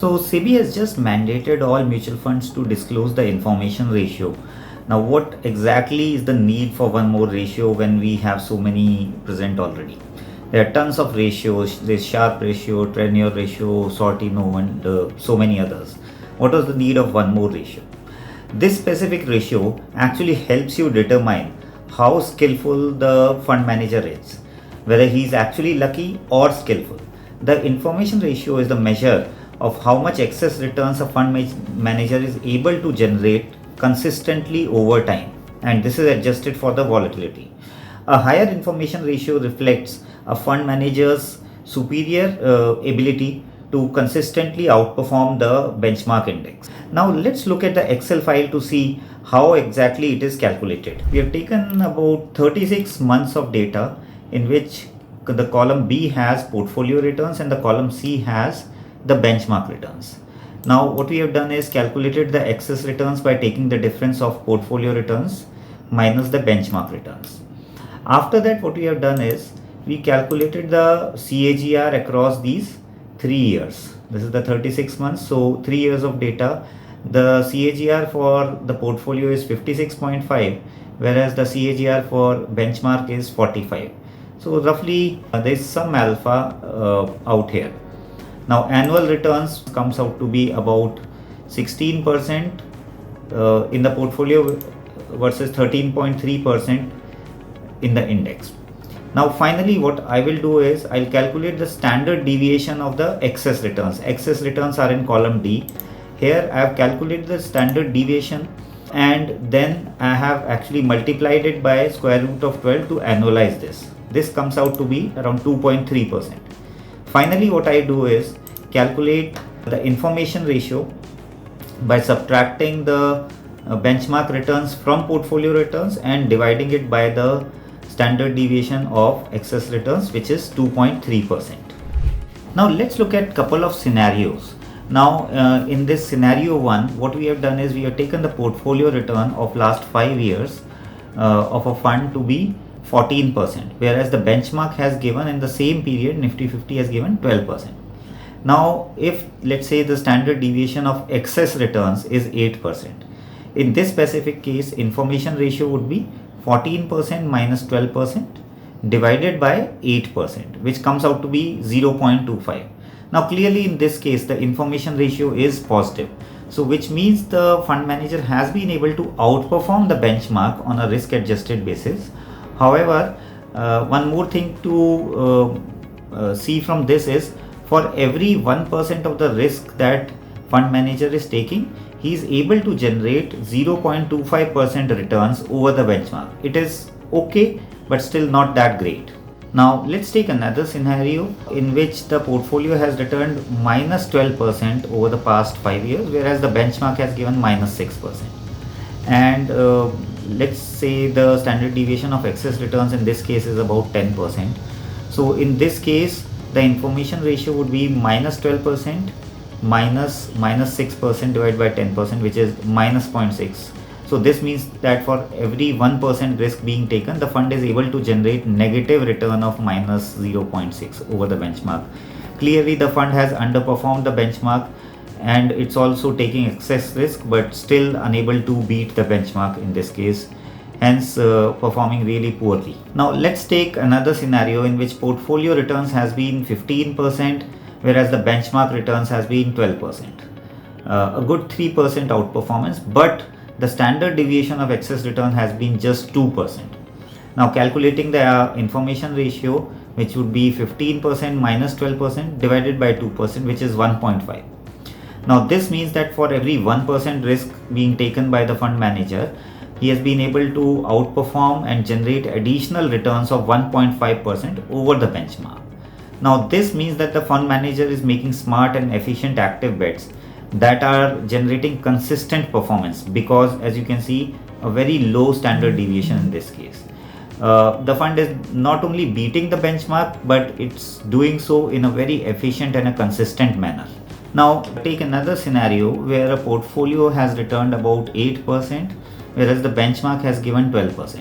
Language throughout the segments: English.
So SEBI has just mandated all mutual funds to disclose the information ratio. Now what exactly is the need for one more ratio when we have so many present already? There are tons of ratios. There's sharpe ratio, tenure ratio, Sortino, and so many others. What is the need of one more ratio? This specific ratio actually helps you determine how skillful the fund manager is, whether he is actually lucky or skillful. The information ratio is the measure of how much excess returns a fund manager is able to generate consistently over time, and this is adjusted for the volatility. A higher information ratio reflects a fund manager's superior ability to consistently outperform the benchmark index. Now let's look at the Excel file to see how exactly it is calculated. We have taken about 36 months of data in which the column B has portfolio returns and the column C has the benchmark returns. Now what we have done is calculated the excess returns by taking the difference of portfolio returns minus the benchmark returns. After that, what we have done is we calculated the CAGR across these 3 years. This is the 36 months, so 3 years of data. The CAGR for the portfolio is 56.5, whereas the CAGR for benchmark is 45. So roughly there is some alpha out here. Now annual returns comes out to be about 16% in the portfolio versus 13.3% in the index. Now finally what I will do is I'll calculate the standard deviation of the excess returns. Excess returns are in column D. Here I have calculated the standard deviation and then I have actually multiplied it by square root of 12 to annualize this. This comes out to be around 2.3%. Finally, what I do is calculate the information ratio by subtracting the benchmark returns from portfolio returns and dividing it by the standard deviation of excess returns, which is 2.3%. Now let's look at couple of scenarios. Now in this scenario 1, what we have done is we have taken the portfolio return of last 5 years of a fund to be 14%, whereas the benchmark has given in the same period, Nifty 50 has given 12%. Now if let's say the standard deviation of excess returns is 8%, in this specific case information ratio would be 14% minus 12% divided by 8%, which comes out to be 0.25. Now clearly in this case the information ratio is positive, so which means the fund manager has been able to outperform the benchmark on a risk adjusted basis. However, one more thing to see from this is for every 1% of the risk that fund manager is taking, he is able to generate 0.25% returns over the benchmark. It is okay, but still not that great. Now let's take another scenario in which the portfolio has returned minus 12% over the past 5 years, whereas the benchmark has given minus 6%. And let's say the standard deviation of excess returns in this case is about 10%. So in this case the information ratio would be minus 12% minus 6% divided by 10%, which is minus 0.6. So this means that for every 1% risk being taken, the fund is able to generate negative return of minus 0.6 over the benchmark. Clearly the fund has underperformed the benchmark and it's also taking excess risk, but still unable to beat the benchmark in this case, hence performing really poorly. Now let's take another scenario in which portfolio returns has been 15%, whereas the benchmark returns has been 12%. A good 3% outperformance, but the standard deviation of excess return has been just 2%. Now calculating the information ratio, which would be 15% minus 12% divided by 2%, which is 1.5. Now this means that for every 1% risk being taken by the fund manager, he has been able to outperform and generate additional returns of 1.5% over the benchmark. Now this means that the fund manager is making smart and efficient active bets that are generating consistent performance, because as you can see, a very low standard deviation in this case. The fund is not only beating the benchmark, but it's doing so in a very efficient and a consistent manner. Now take another scenario where a portfolio has returned about 8%, whereas the benchmark has given 12%,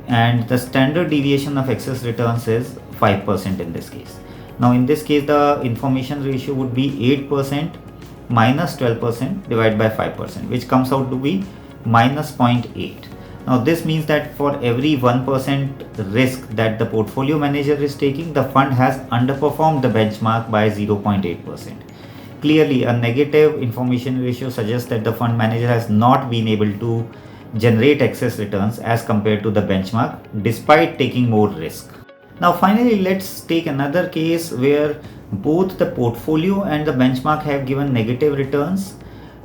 and the standard deviation of excess returns is 5% in this case. Now in this case the information ratio would be 8% minus 12% divided by 5%, which comes out to be minus 0.8. Now this means that for every 1% risk that the portfolio manager is taking, the fund has underperformed the benchmark by 0.8%. Clearly, a negative information ratio suggests that the fund manager has not been able to generate excess returns as compared to the benchmark despite taking more risk. Now finally, let's take another case where both the portfolio and the benchmark have given negative returns,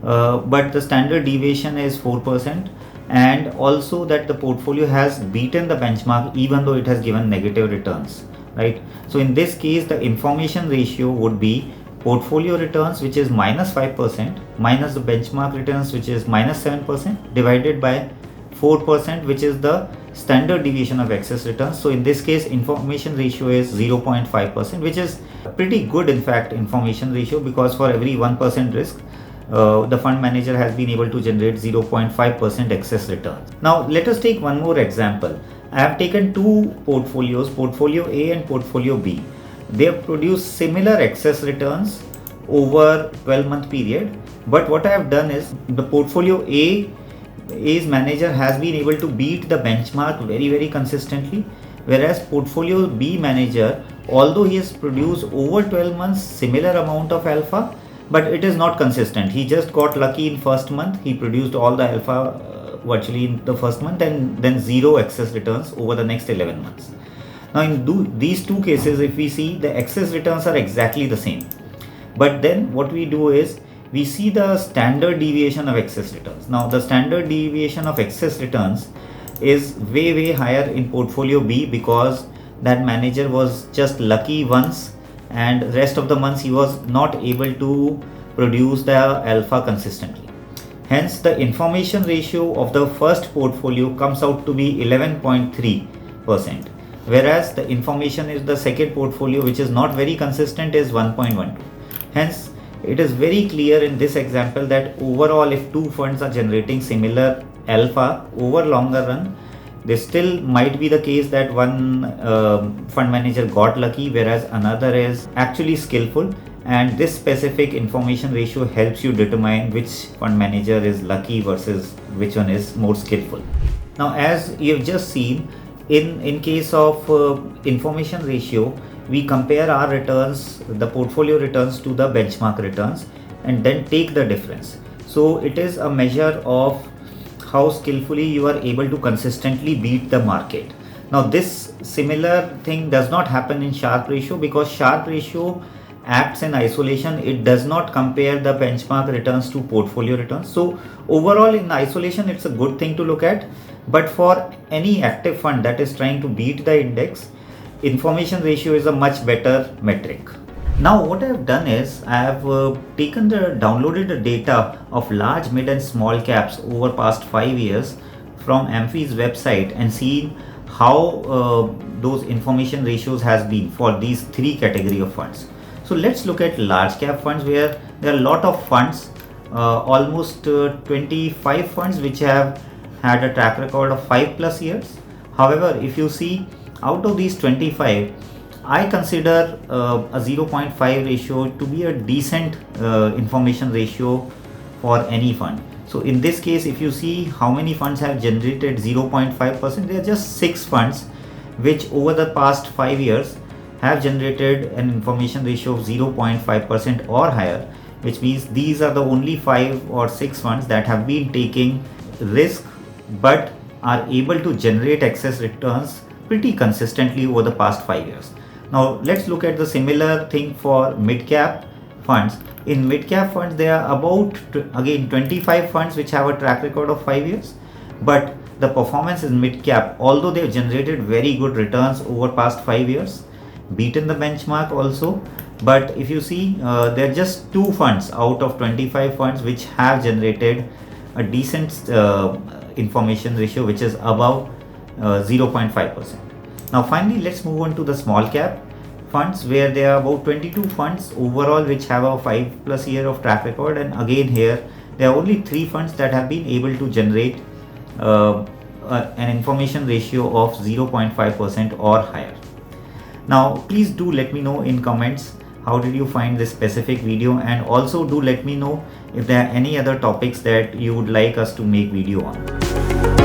but the standard deviation is 4%, and also that the portfolio has beaten the benchmark even though it has given negative returns, right? So in this case, the information ratio would be portfolio returns, which is minus 5%, minus the benchmark returns, which is minus 7%, divided by 4%, which is the standard deviation of excess returns. So in this case, information ratio is 0.5%, which is pretty good, in fact, information ratio, because for every 1% risk, the fund manager has been able to generate 0.5% excess return. Now let us take one more example. I have taken two portfolios, portfolio A and portfolio B. They have produced similar excess returns over 12-month period, but what I have done is the portfolio A's manager has been able to beat the benchmark very consistently, whereas portfolio B manager, although he has produced over 12 months similar amount of alpha, but it is not consistent. He just got lucky in first month. He produced all the alpha virtually in the first month, and then zero excess returns over the next 11 months. Now in these two cases, if we see, the excess returns are exactly the same, but then what we do is we see the standard deviation of excess returns. Now the standard deviation of excess returns is way higher in portfolio B, because that manager was just lucky once and rest of the months he was not able to produce the alpha consistently. Hence the information ratio of the first portfolio comes out to be 11.3%, whereas the information is the second portfolio, which is not very consistent, is 1.12. Hence it is very clear in this example that overall, if two funds are generating similar alpha over longer run, this still might be the case that one fund manager got lucky, whereas another is actually skillful, and this specific information ratio helps you determine which fund manager is lucky versus which one is more skillful. Now as you've just seen, in case of information ratio, we compare our returns, the portfolio returns, to the benchmark returns and then take the difference. So it is a measure of how skillfully you are able to consistently beat the market. Now this similar thing does not happen in Sharpe ratio, because Sharpe ratio acts in isolation. It does not compare the benchmark returns to portfolio returns. So overall, in isolation, it's a good thing to look at, but for any active fund that is trying to beat the index, information ratio is a much better metric. Now what I have done is I have downloaded the data of large, mid and small caps over past 5 years from Amphi's website and seen how those information ratios has been for these three category of funds. So let's look at large cap funds, where there are a lot of funds, almost 25 funds which have had a track record of 5+ years. However, if you see, out of these 25, I consider a 0.5 ratio to be a decent information ratio for any fund. So in this case, if you see how many funds have generated 0.5%, there are just 6 funds which over the past 5 years have generated an information ratio of 0.5% or higher, which means these are the only 5 or 6 funds that have been taking risk but are able to generate excess returns pretty consistently over the past 5 years. Now let's look at the similar thing for mid-cap funds. In mid-cap funds, there are about again 25 funds which have a track record of 5 years, but the performance in mid-cap, although they have generated very good returns over past 5 years, beaten the benchmark also, but if you see, there are just 2 funds out of 25 funds which have generated a decent information ratio which is above 0.5%. Now finally, let's move on to the small cap funds, where there are about 22 funds overall which have a 5+ year of track record, and again here there are only 3 funds that have been able to generate an information ratio of 0.5% or higher. Now please do let me know in comments how did you find this specific video, and also do let me know if there are any other topics that you would like us to make video on.